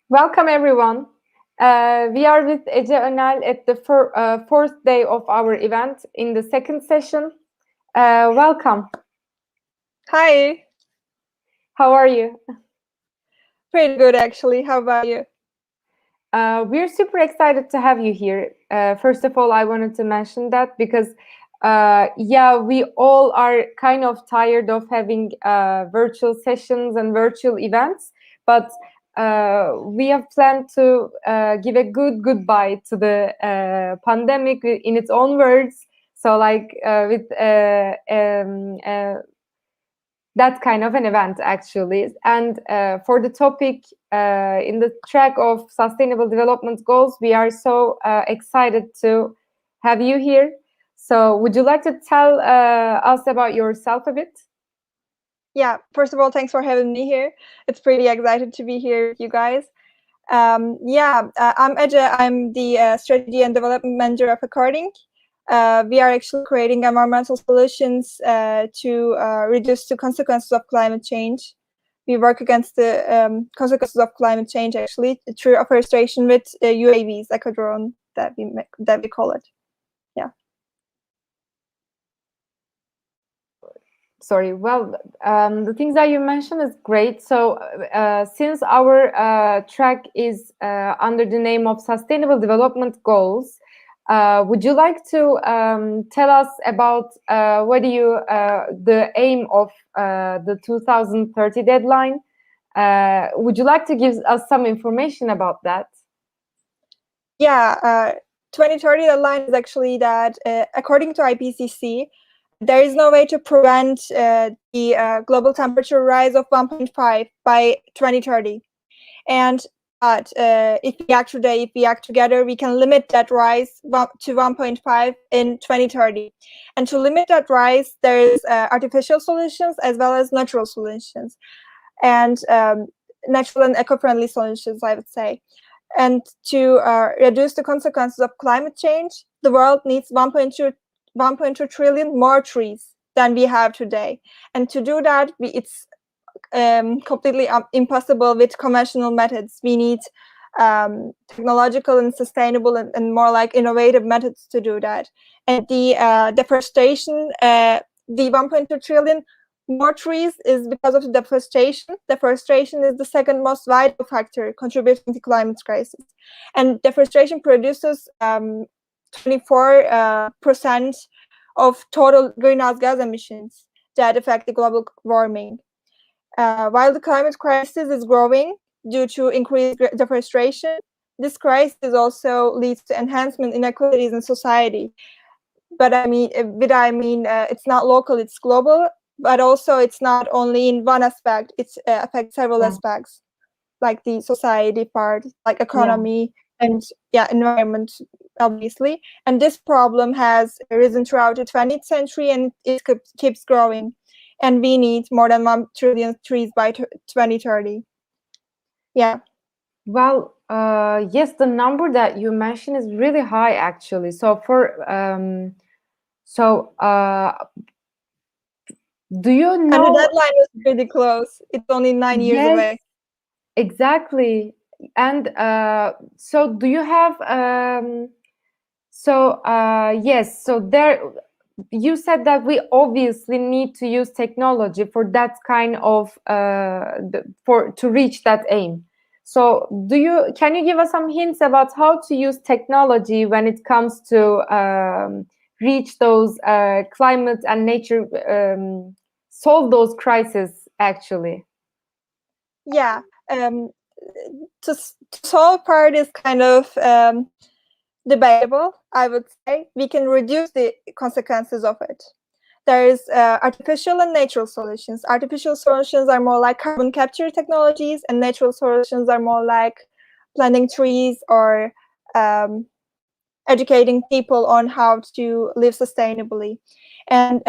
Welcome, everyone. We are with Ece Önel at the fourth day of our event in the second session. Welcome. Hi. How are you? Pretty good, actually. How about you? We're super excited to have you here. First of all, I wanted to mention that because, we all are kind of tired of having virtual sessions and virtual events, but we have planned to give a goodbye to the pandemic in its own words. So, that kind of an event, actually. And for the topic in the track of sustainable development goals, we are so excited to have you here. So would you like to tell us about yourself a bit? Yeah, first of all, thanks for having me here. It's pretty excited to be here with you guys. I'm Ece. I'm the Strategy and Development Manager of Ecording. We are actually creating environmental solutions to reduce the consequences of climate change. We work against the consequences of climate change, actually, through afforestation with UAVs, eco-drone, that we call it. Yeah. Sorry. Well, the things that you mentioned is great. So since our track is under the name of Sustainable Development Goals, would you like to tell us about the aim of the 2030 deadline? Would you like to give us some information about that? Yeah, 2030 deadline is actually that according to IPCC, there is no way to prevent the global temperature rise of 1.5 by 2030. And if we act today, if we act together, we can limit that rise to 1.5 in 2030. And to limit that rise, there is artificial solutions as well as natural solutions, and natural and eco-friendly solutions, I would say. And to reduce the consequences of climate change, the world needs 1.2 trillion more trees than we have today. And to do that, it's completely impossible with conventional methods. We need technological and sustainable and more like innovative methods to do that. And the deforestation, the 1.2 trillion more trees is because of the deforestation. Deforestation is the second most vital factor contributing to climate crisis. And deforestation produces 24% of total greenhouse gas emissions that affect the global warming. While the climate crisis is growing due to increased deforestation, this crisis also leads to enhancement inequalities in society. But it's not local, it's global, but also it's not only in one aspect, it affects several aspects, like the society part, like economy and environment, obviously. And this problem has risen throughout the 20th century and it keeps growing. And we need more than 1 trillion trees by 2030. Yeah. Well, yes, the number that you mentioned is really high, actually. So do you know? And the deadline is pretty close. It's only 9 years away. Exactly. And so do you have yes, so there you said that we obviously need to use technology for that kind of to reach that aim. So can you give us some hints about how to use technology when it comes to reach those climate and nature, solve those crises, actually? Yeah. To solve part is kind of debatable, I would say. We can reduce the consequences of it. There is artificial and natural solutions. Artificial solutions are more like carbon capture technologies, and natural solutions are more like planting trees or educating people on how to live sustainably. And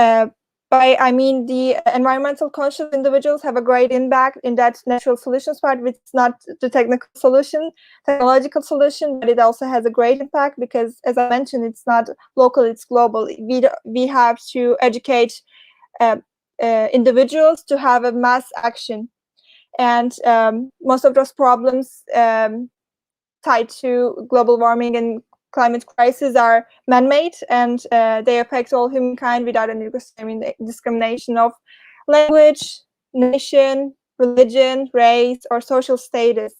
the environmental conscious individuals have a great impact in that natural solutions part, which is not the technological solution, but it also has a great impact because, as I mentioned, it's not local, it's global. We have to educate individuals to have a mass action. and most of those problems tied to global warming and climate crisis are man-made, and they affect all humankind without any discrimination of language, nation, religion, race, or social status.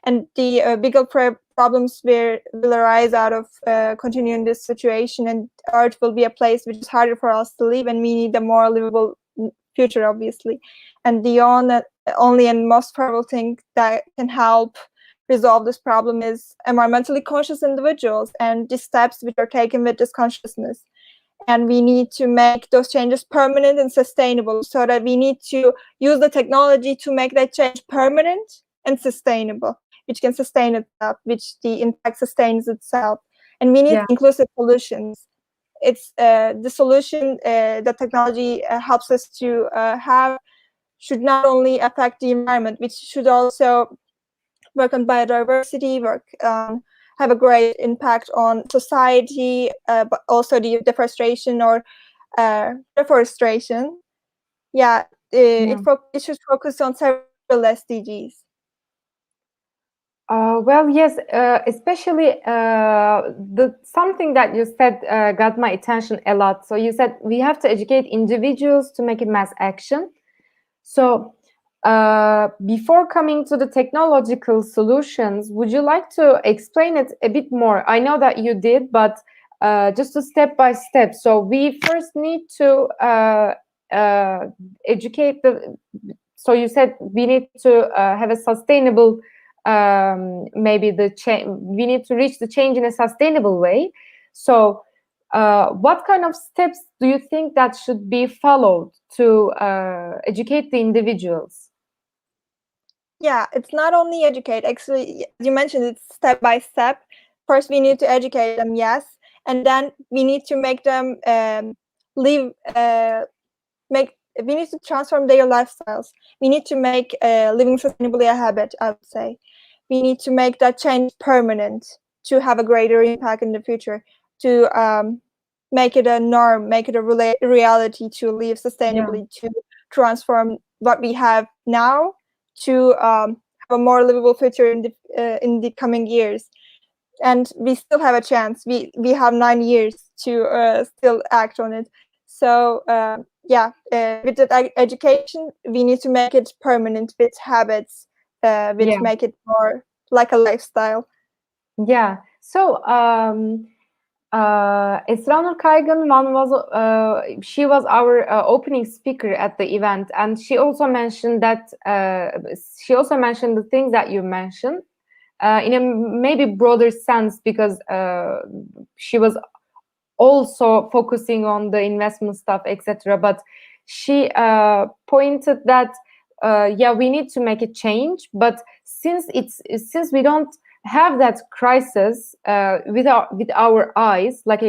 And the bigger problems will arise out of continuing this situation, and Earth will be a place which is harder for us to live, and we need a more livable future, obviously. And the only and most powerful thing that can help resolve this problem is environmentally conscious individuals and the steps which are taken with this consciousness. And we need to make those changes permanent and sustainable, so that we need to use the technology to make that change permanent and sustainable, which can sustain itself, which the impact sustains itself. And we need inclusive solutions. It's the solution that technology helps us to have should not only affect the environment, which should also work on biodiversity, have a great impact on society, but also the deforestation or reforestation. It should focus on several SDGs. Well, yes, especially something that you said got my attention a lot. So you said we have to educate individuals to make it mass action. So before coming to the technological solutions, would you like to explain it a bit more? I know that you did, but just a step by step. So we first need to educate so you said we need to have a sustainable, maybe we need to reach the change in a sustainable way. So what kind of steps do you think that should be followed to educate the individuals? Yeah, it's not only educate. Actually, as you mentioned, it's step by step. First, we need to educate them, yes, and then we need to make them live. We need to transform their lifestyles. We need to make living sustainably a habit, I would say. We need to make that change permanent to have a greater impact in the future, to make it a norm, make it a reality to live sustainably, to transform what we have now to have a more livable future in the coming years. And we still have a chance. We have 9 years to still act on it. So with that education, we need to make it permanent with habits, which make it more like a lifestyle. Yeah. So Esra Nur Kaygan she was our opening speaker at the event, and she also mentioned that the things that you mentioned in a maybe broader sense, because she was also focusing on the investment stuff, etc. But she pointed that we need to make a change, but since we don't have that crisis with our eyes, like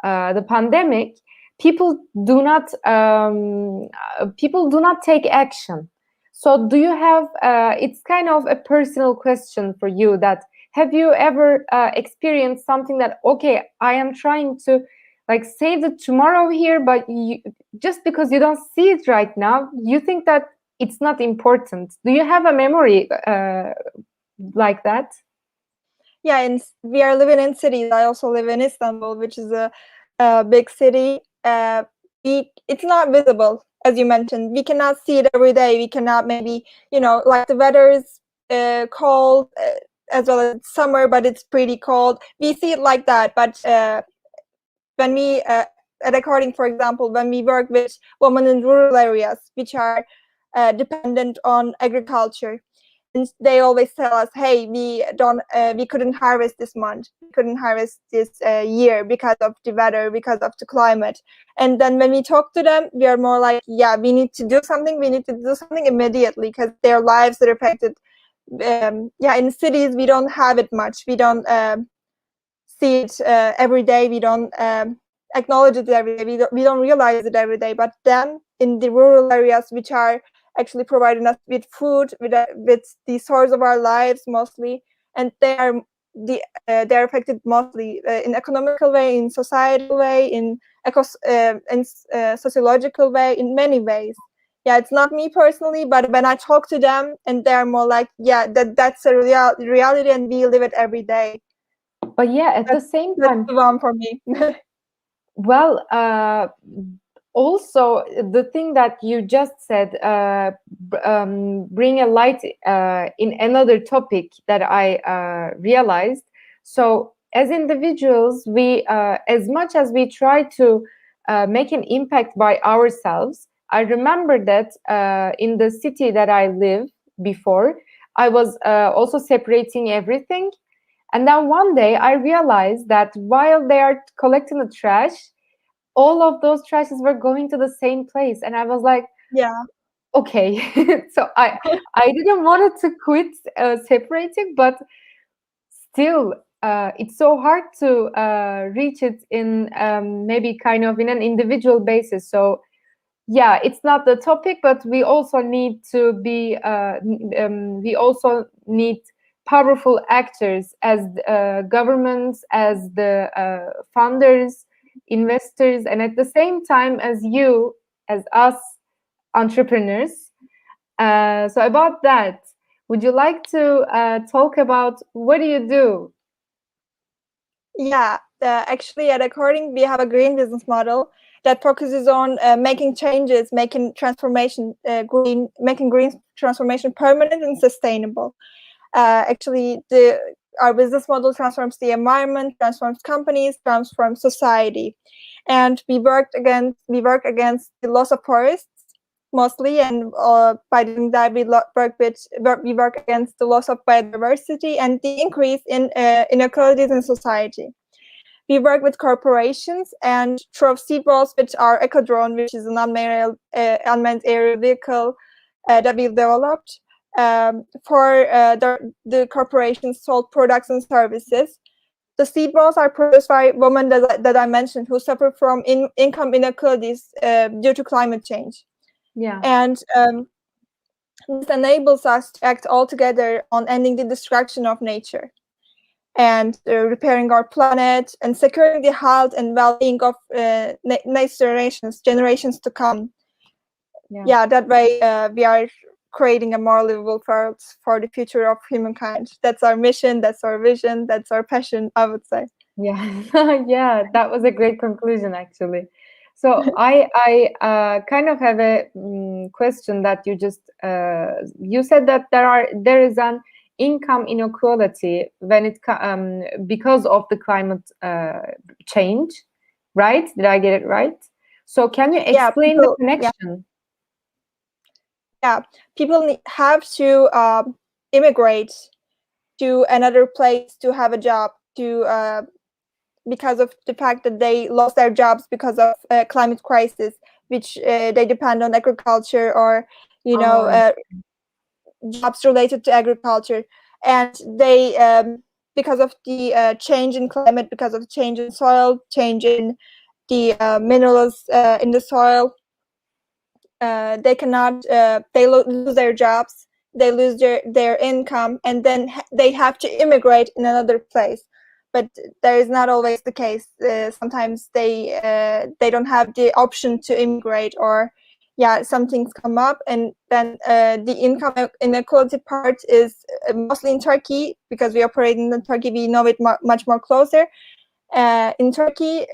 the pandemic, people do not take action. So do you have it's kind of a personal question for you, that have you ever experienced something that, okay, I am trying to save the tomorrow here, but just because you don't see it right now, you think that it's not important? Do you have a memory like that? Yeah, and we are living in cities. I also live in Istanbul, which is a big city. It's not visible, as you mentioned. We cannot see it every day. We cannot maybe, like the weather is cold, as well as summer, but it's pretty cold. We see it like that. But when we, at Ecording, for example, when we work with women in rural areas, which are dependent on agriculture, and they always tell us, hey, we couldn't harvest this month, we couldn't harvest this year because of the weather, because of the climate. And then when we talk to them, we are more like, yeah, we need to do something immediately, because their lives are affected. In cities we don't have it much. We don't see it every day. We don't acknowledge it every day. We don't realize it every day. But then in the rural areas, which are actually providing us with food, with the source of our lives mostly, and they are affected mostly in economical way, in societal way, in sociological way, in many ways. yeah, it's not me personally, but when I talk to them, and they're more like, yeah, that's a reality, and we live it every day. But yeah, at the same That's time, the one for me. well, also the thing that you just said, bring a light in another topic that I realized. So as individuals, we as much as we try to make an impact by ourselves, I remember that in the city that I lived before, I was also separating everything. And then one day I realized that while they are collecting the trash, all of those trashes were going to the same place. And I was like, Yeah. okay. So I didn't want it to quit separating, but still it's so hard to reach it in maybe kind of in an individual basis. So yeah, it's not the topic, but we also need to be we also need powerful actors as governments, as the funders, investors, and at the same time as you, as us entrepreneurs. So about that, would you like to talk about what do you do? Yeah, actually at Ecording, we have a green business model that focuses on making changes, making transformation making green transformation permanent and sustainable. Actually, our business model transforms the environment, transforms companies, transforms society, and we work against the loss of forests mostly, and by doing that, we work against the loss of biodiversity and the increase in inequalities in society. We work with corporations and through Seaballs, which are Ecodrone, which is an unmanned aerial vehicle that we've developed for the corporations sold products and services. The seed balls are produced by women that I mentioned who suffer from income inequalities due to climate change. Yeah. And this enables us to act all together on ending the destruction of nature and repairing our planet and securing the health and well-being of next generations to come. Yeah, that way we are creating a more livable world for the future of humankind. That's our mission, that's our vision, that's our passion, I would say. Yeah, yeah, that was a great conclusion, actually. So I kind of have a question that you just you said that there is an income inequality when because of the climate change, right? Did I get it right? So can you explain the connection? Yeah, people have to immigrate to another place to have a job because of the fact that they lost their jobs because of climate crisis, which they depend on agriculture or jobs related to agriculture, and they because of the change in climate, because of the change in soil, change in the minerals in the soil, they cannot they lose their jobs, they lose their income, and then they have to immigrate in another place. But that is not always the case. Sometimes they don't have the option to immigrate, or some things come up, and then the income inequality part is mostly in Turkey, because we operate in Turkey. We know it much more closer. In Turkey,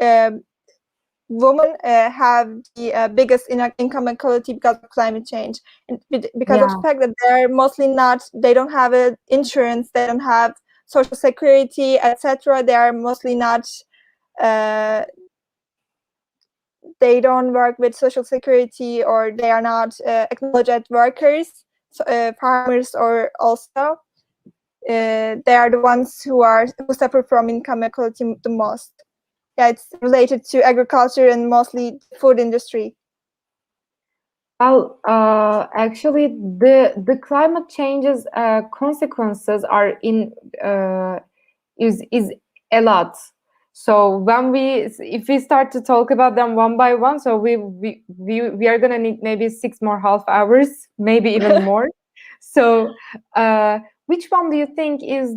women have the biggest income inequality because of climate change, and because of the fact that they don't have insurance, they don't have social security, etc. They are mostly not they don't work with social security, or they are not acknowledged workers, farmers, or also they are the ones who suffer from income inequality the most. Yeah, it's related to agriculture and mostly food industry. Well, actually, the climate change's consequences are is a lot. So if we start to talk about them one by one, so we are gonna need maybe 6 more half hours, maybe even more. So, which one do you think is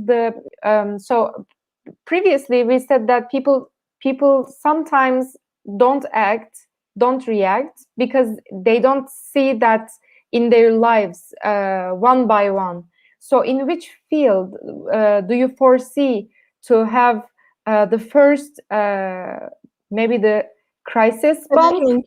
so previously we said that people sometimes don't act don't react because they don't see that in their lives one by one. So in which field do you foresee to have the first maybe the crisis bump?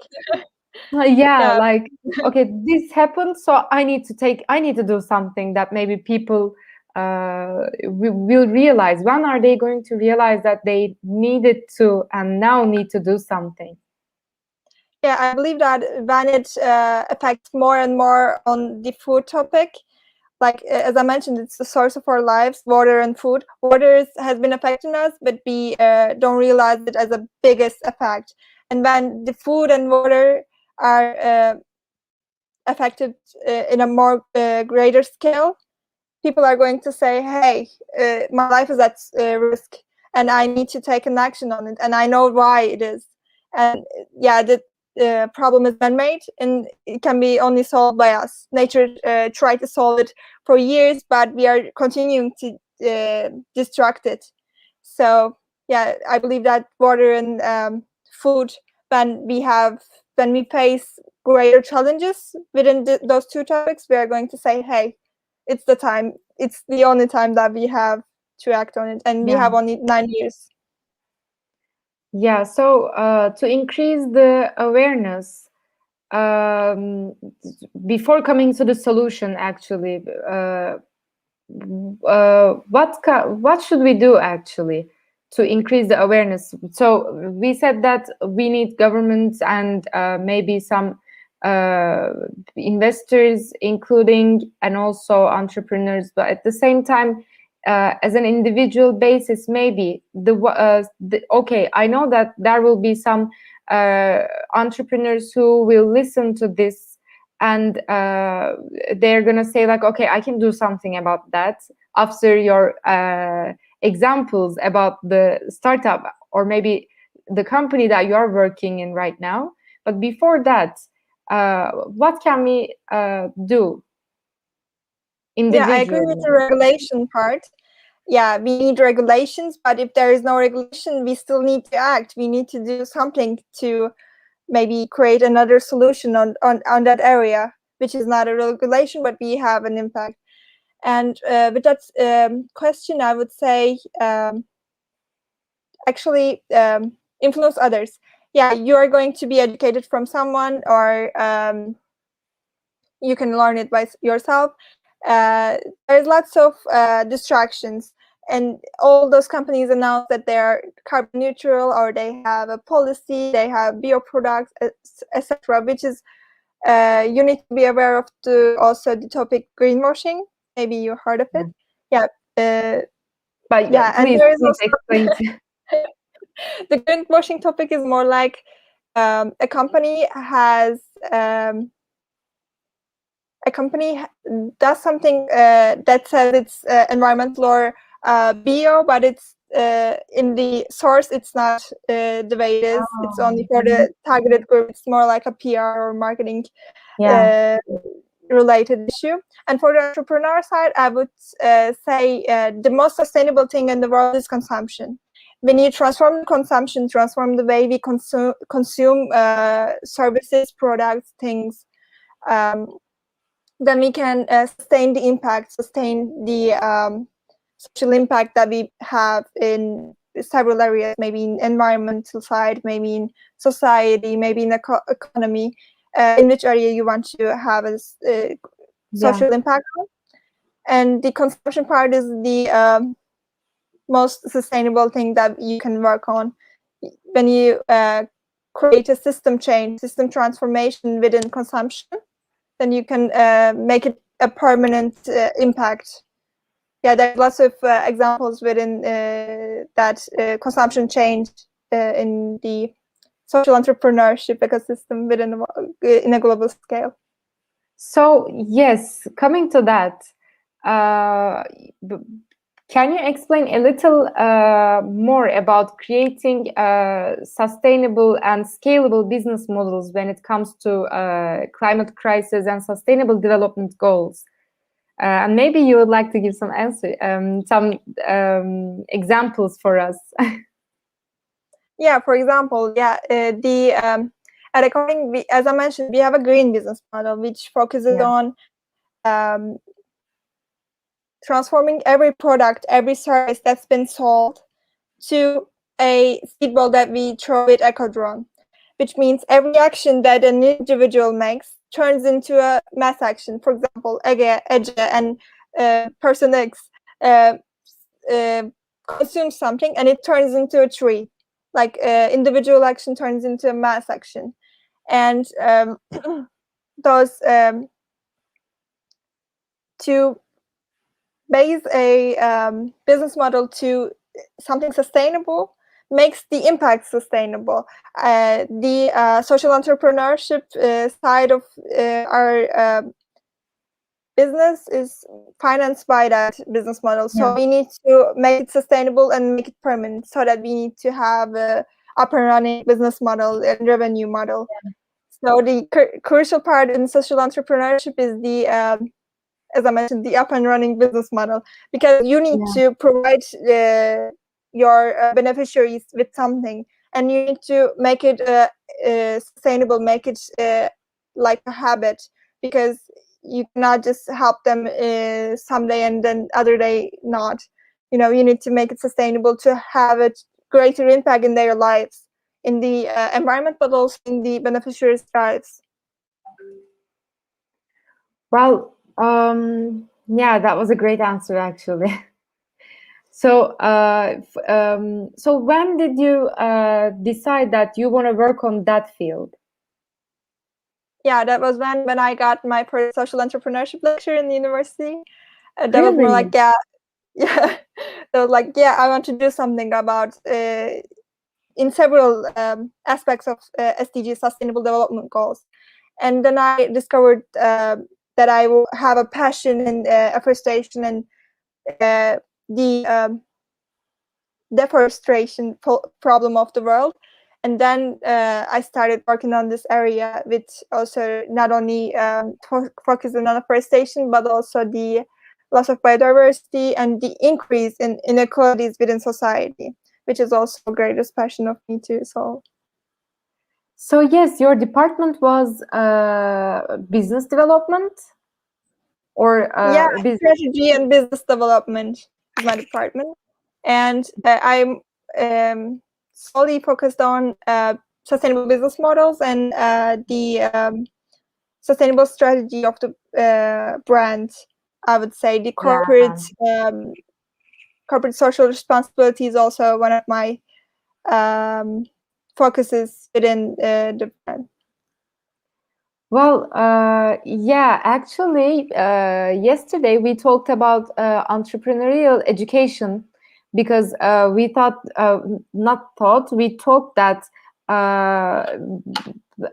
Yeah, like, okay, this happened, so I need to do something that maybe people will realize. When are they going to realize that they needed to and now need to do something? Yeah, I believe that when it affects more and more on the food topic, like as I mentioned, it's the source of our lives, water and food. Water has been affecting us, but we don't realize it as a biggest effect. And when the food and water are affected in a more greater scale, people are going to say, hey, my life is at risk and I need to take an action on it. And I know why it is. And yeah, the problem is man-made and it can be only solved by us. Nature tried to solve it for years, but we are continuing to destruct it. So yeah, I believe that water and food, when we face greater challenges within those two topics, we are going to say, hey, it's the time. It's the only time that we have to act on it, and we have only 9 years. Yeah, so to increase the awareness, before coming to the solution, actually, what should we do actually to increase the awareness? So we said that we need governments and maybe some investors, including, and also entrepreneurs, but at the same time, as an individual basis, maybe okay, I know that there will be some entrepreneurs who will listen to this and they're gonna say like, okay, I can do something about that after your examples about the startup or maybe the company that you are working in right now. But before that, what can we do individually? Yeah, I agree with the regulation part. Yeah, we need regulations, but if there is no regulation, we still need to act. We need to do something to maybe create another solution on that area, which is not a regulation, but we have an impact. And with that question, I would say actually influence others. Yeah, you are going to be educated from someone, or you can learn it by yourself. There's lots of distractions, and all those companies announce that they are carbon neutral, or they have a policy, they have bio products, etc., which is you need to be aware of also the topic greenwashing. Maybe you heard of it. Yeah. But yeah, please, and there is please also explain. the greenwashing topic is more like a company does something that says it's environmental or bio, but it's in the source, it's not the way it is. It's only for the targeted group. It's more like a PR or marketing related issue. And for the entrepreneur side, I would say the most sustainable thing in the world is consumption. When you transform consumption, transform the way we consume services, products, things, then we can sustain the impact, sustain the social impact that we have in several areas, maybe in environmental side, maybe in society, maybe in economy, in which area you want to have a social impact on. And the consumption part is the most sustainable thing that you can work on. When you create a system change, system transformation within consumption, then you can make it a permanent impact. Yeah, there's lots of examples within that consumption change in the social entrepreneurship ecosystem in a global scale. So yes, coming to that, can you explain a little more about creating sustainable and scalable business models when it comes to climate crisis and sustainable development goals? And maybe you would like to give some examples for us. Yeah, for example, the At Ecording, as I mentioned, we have a green business model which focuses on transforming every product, every service that's been sold to a seed ball that we throw with Ecodrone, which means every action that an individual makes turns into a mass action. For example, Ece and person X consumes something and it turns into a tree. Like individual action turns into a mass action. And those to base a business model to something sustainable makes the impact sustainable. The social entrepreneurship side of our business is financed by that business model. So we need to make it sustainable and make it permanent, so that we need to have a up and running business model and revenue model. So the crucial part in social entrepreneurship is the as I mentioned, the up and running business model, because you need to provide your beneficiaries with something, and you need to make it sustainable, make it like a habit, because you cannot just help them someday and then other day not. You know, you need to make it sustainable to have a greater impact in their lives, in the environment, but also in the beneficiaries' lives. Well, yeah, that was a great answer, actually. So, so when did you decide that you want to work on that field? Yeah, that was when I got my first social entrepreneurship lecture in the university. That was more Really? like, yeah, that was like, yeah, I want to do something about in several aspects of SDG, Sustainable Development Goals. And then I discovered that I will have a passion and afforestation and the deforestation problem of the world. And then I started working on this area, with also not only focusing on afforestation, but also the loss of biodiversity and the increase in inequalities within society, which is also the greatest passion of me too. So yes, your department was business development, or yeah, strategy and business development is my department, and I'm solely focused on sustainable business models and the sustainable strategy of the brand. I would say the corporate corporate social responsibility is also one of my focuses within the brand. Well, yeah, actually, yesterday we talked about entrepreneurial education, because we thought, we talked that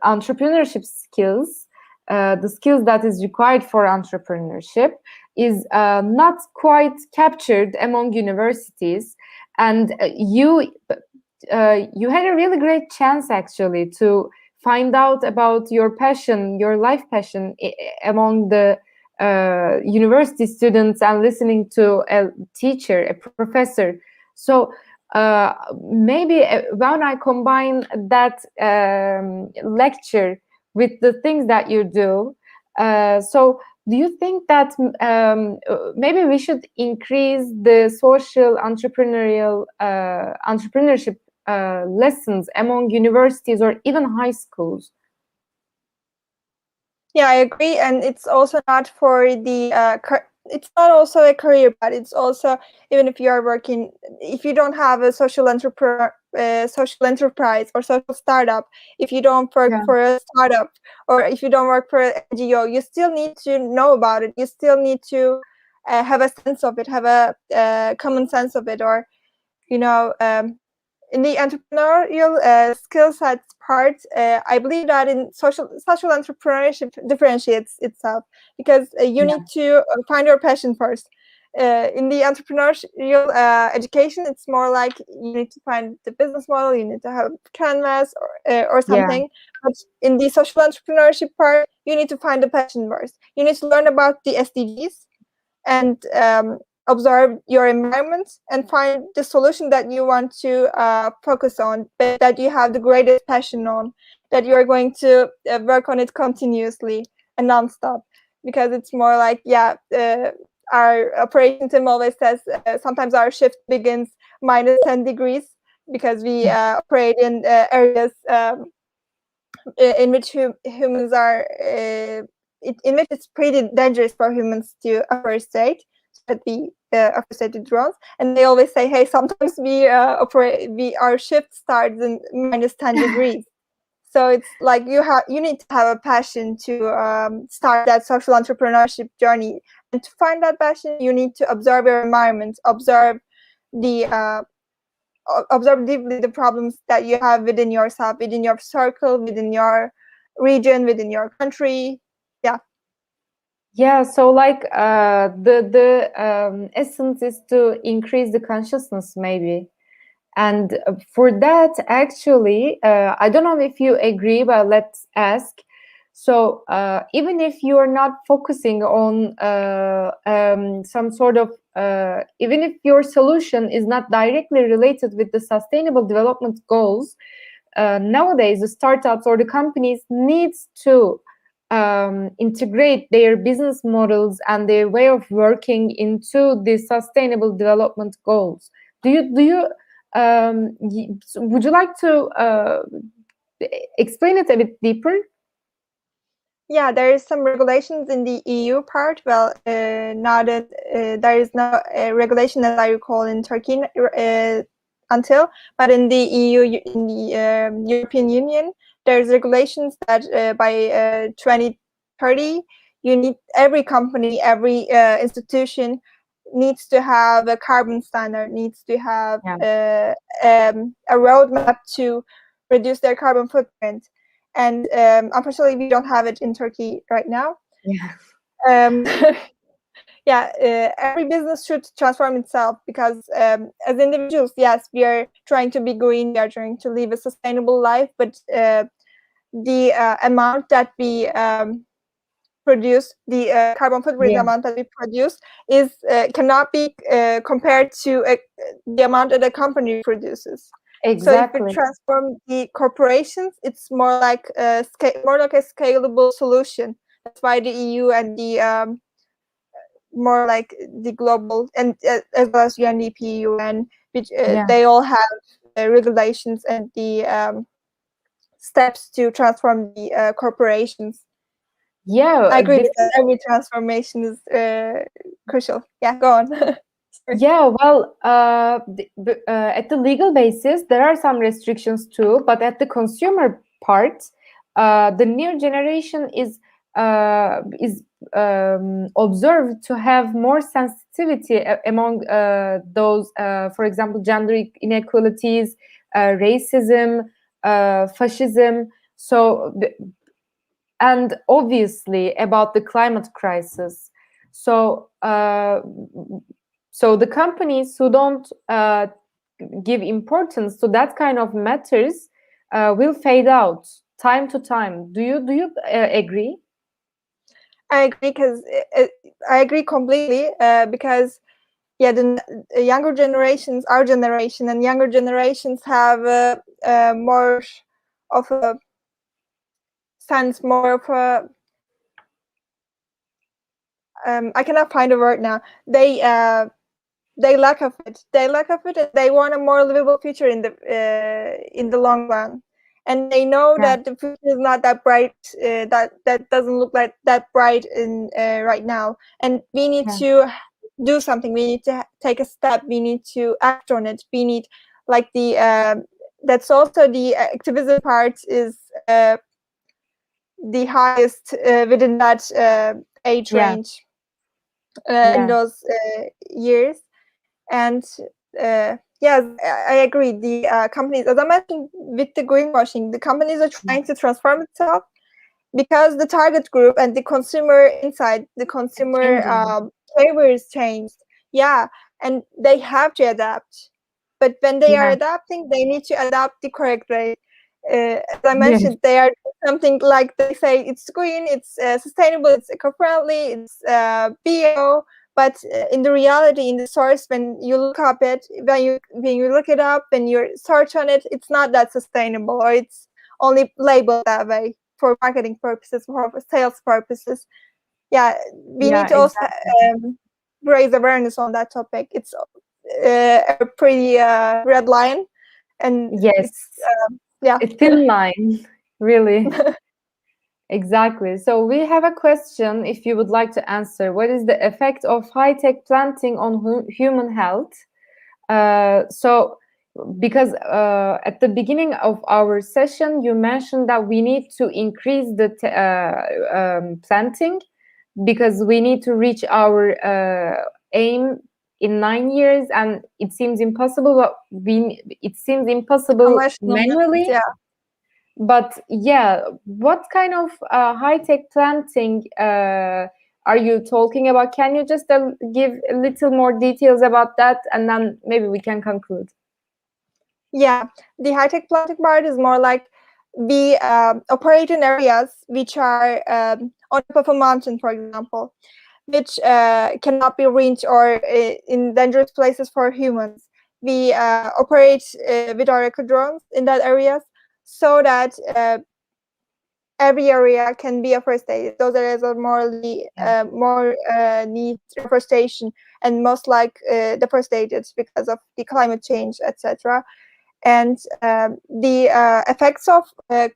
entrepreneurship skills, the skills that is required for entrepreneurship, is not quite captured among universities, and you had a really great chance, actually, to find out about your passion, your life passion, among the university students, and listening to a teacher, a professor. So maybe when I combine that lecture with the things that you do, so do you think that maybe we should increase the social entrepreneurship lessons among universities or even high schools? Yeah, I agree, and it's also not for the it's not also a career, but it's also, even if you are working, if you don't have a social enterprise or social startup, if you don't work for a startup, or if you don't work for an NGO, you still need to know about it. You still need to have a sense of it, have a common sense of it, or you know. In the entrepreneurial skill sets part, I believe that in social entrepreneurship differentiates itself, because you need to find your passion first. In the entrepreneurial education, it's more like you need to find the business model, you need to have canvas or something. But in the social entrepreneurship part, you need to find the passion first. You need to learn about the SDGs and observe your environment and find the solution that you want to focus on, but that you have the greatest passion on, that you are going to work on it continuously and nonstop. Because it's more like, our operation team always says sometimes our shift begins minus 10 degrees because we operate in areas in which humans are, in which it's pretty dangerous for humans to afforestate, that we afforestate drones. And they always say, hey, sometimes our shift starts in minus 10 degrees. So it's like you need to have a passion to start that social entrepreneurship journey. And to find that passion, you need to observe your environment, observe deeply the problems that you have within yourself, within your circle, within your region, within your country. Yeah, so like the essence is to increase the consciousness, maybe. And for that, actually, I don't know if you agree, but let's ask. So even if you are not focusing on some sort of, even if your solution is not directly related with the sustainable development goals, nowadays the startups or the companies needs to integrate their business models and their way of working into the sustainable development goals. Do you would you like to explain it a bit deeper? Yeah, there is some regulations in the EU part. Well, not there is no regulation that I recall in Turkey until, but in the EU, in the European Union, there's regulations that by 2030, every company, every institution needs to have a carbon standard, needs to have a roadmap to reduce their carbon footprint. And unfortunately, we don't have it in Turkey right now. Every business should transform itself because as individuals, yes, we are trying to be green, we are trying to live a sustainable life, but the amount that we produce, the carbon footprint amount that we produce is cannot be compared to the amount that a company produces. Exactly. So if we transform the corporations, it's more like a scalable solution. That's why the EU and the more like the global and as well as UNDP, UN, which they all have regulations and the steps to transform the corporations. Yeah, I agree that every transformation is crucial. Yeah, go on. Yeah, well, at the legal basis, there are some restrictions too, but at the consumer part, the new generation is observed to have more sensitivity among those, for example, gender inequalities, racism, fascism. So, and obviously about the climate crisis. So, so the companies who don't give importance to that kind of matters will fade out time to time. Do you agree? I agree because I agree completely because the younger generations, our generation and younger generations have more of a sense, more of a I cannot find a word now. They lack of it. They lack of it, and they want a more livable future in the long run. And they know that the future is not that bright. That doesn't look like that bright in right now. And we need to do something. We need to take a step. We need to act on it. We need like the that's also the activism part is the highest within that age range in those years. And yes, I agree. The companies, as I mentioned with the greenwashing, the companies are trying to transform itself because the target group and the consumer insight, the consumer behaviors changed. Yeah, and they have to adapt. But when they are adapting, they need to adapt the correct way. As I mentioned, they are something like they say it's green, it's sustainable, it's eco-friendly, it's bio, But in the reality, in the source, when you look up it, when you look it up, when you search on it, it's not that sustainable, or it's only labeled that way for marketing purposes, for sales purposes. Yeah, we Yeah, need to also exactly. raise awareness on that topic. It's a pretty red line, and Yes, it's yeah. a thin line, really. Exactly. So we have a question, if you would like to answer. What is the effect of high-tech planting on human health? So, because at the beginning of our session, you mentioned that we need to increase the planting because we need to reach our aim in 9 years, and it seems impossible. But it seems impossible Conventional methods, manually. yeah. But yeah, what kind of high-tech planting are you talking about? Can you just give a little more details about that, and then maybe we can conclude? Yeah, the high-tech planting part is more like we operate in areas which are on top of a mountain, for example, which cannot be reached, or in dangerous places for humans. We operate with our eco drones in that areas, so that every area can be afforested. Those areas are more need reforestation, and most deforested because of the climate change, etc. And the effects of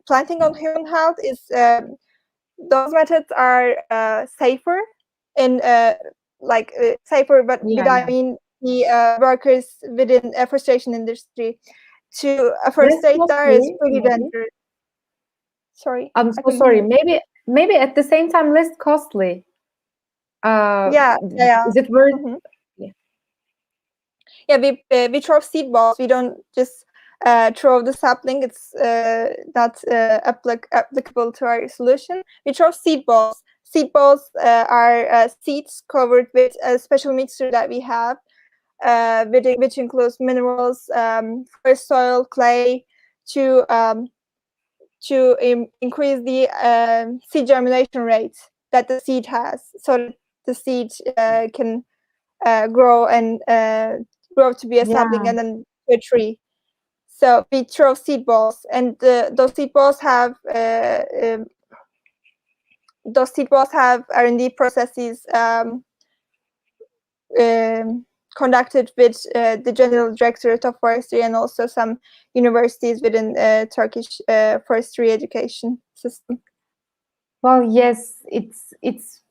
planting on human health is those methods are safer, and safer, but Yeah, I yeah. mean the workers within afforestation industry to Less afforestate there is costly, pretty maybe. dangerous. Sorry, I'm I so couldn't hear sorry. you. Maybe at the same time less costly. Uh, Yeah, yeah. is it worth? Mhm. Yeah. Yeah, we throw seed balls. We don't just throw the sapling. It's not applicable to our solution. We throw seed balls. Seed balls are seeds covered with a special mixture that we have, which includes minerals, first soil, clay, to increase the seed germination rate that the seed has, so that the seed can grow and grow to be a sapling Yeah. and then a tree. So we throw seed balls, and those seed balls have R&D processes conducted with the General Directorate of Forestry, and also some universities within Turkish forestry education system. Well, yes, it's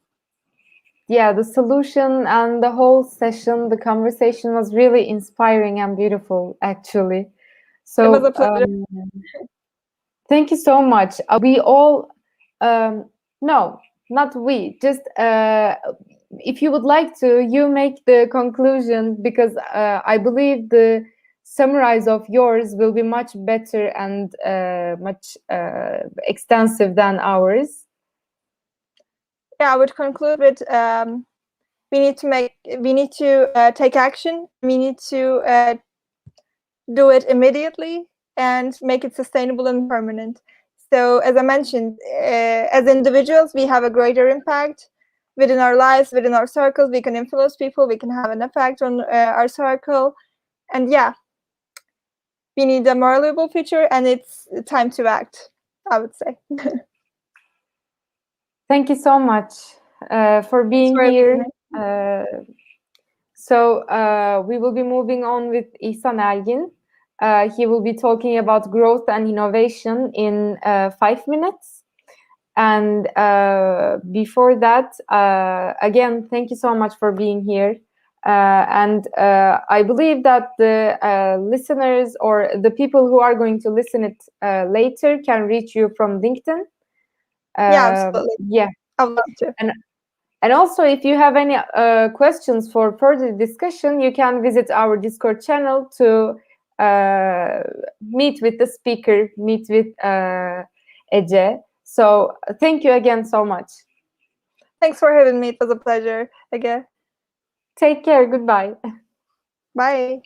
yeah, the solution and the whole session, the conversation was really inspiring and beautiful, actually. It was a So, pleasure. thank you so much. We all, no, not we, just if you would like to, you make the conclusion, because I believe the summarize of yours will be much better and much extensive than ours. Yeah, I would conclude with we need to take action. We need to do it immediately and make it sustainable and permanent. So, as I mentioned, as individuals, we have a greater impact within our lives, within our circles. We can influence people. We can have an effect on our circle, and yeah, we need a more livable future, and it's time to act, I would say. Thank you so much for being Sorry. here. So we will be moving on with İhsan Ergin. He will be talking about growth and innovation in 5 minutes. And before that, again, thank you so much for being here. And I believe that the listeners or the people who are going to listen it later can reach you from LinkedIn. Yeah, absolutely. Yeah. I would love to. And also, if you have any questions for further discussion, you can visit our Discord channel to meet with the speaker, meet with Ece. So thank you again so much. Thanks for having me. It was a pleasure again. Take care. Goodbye. Bye.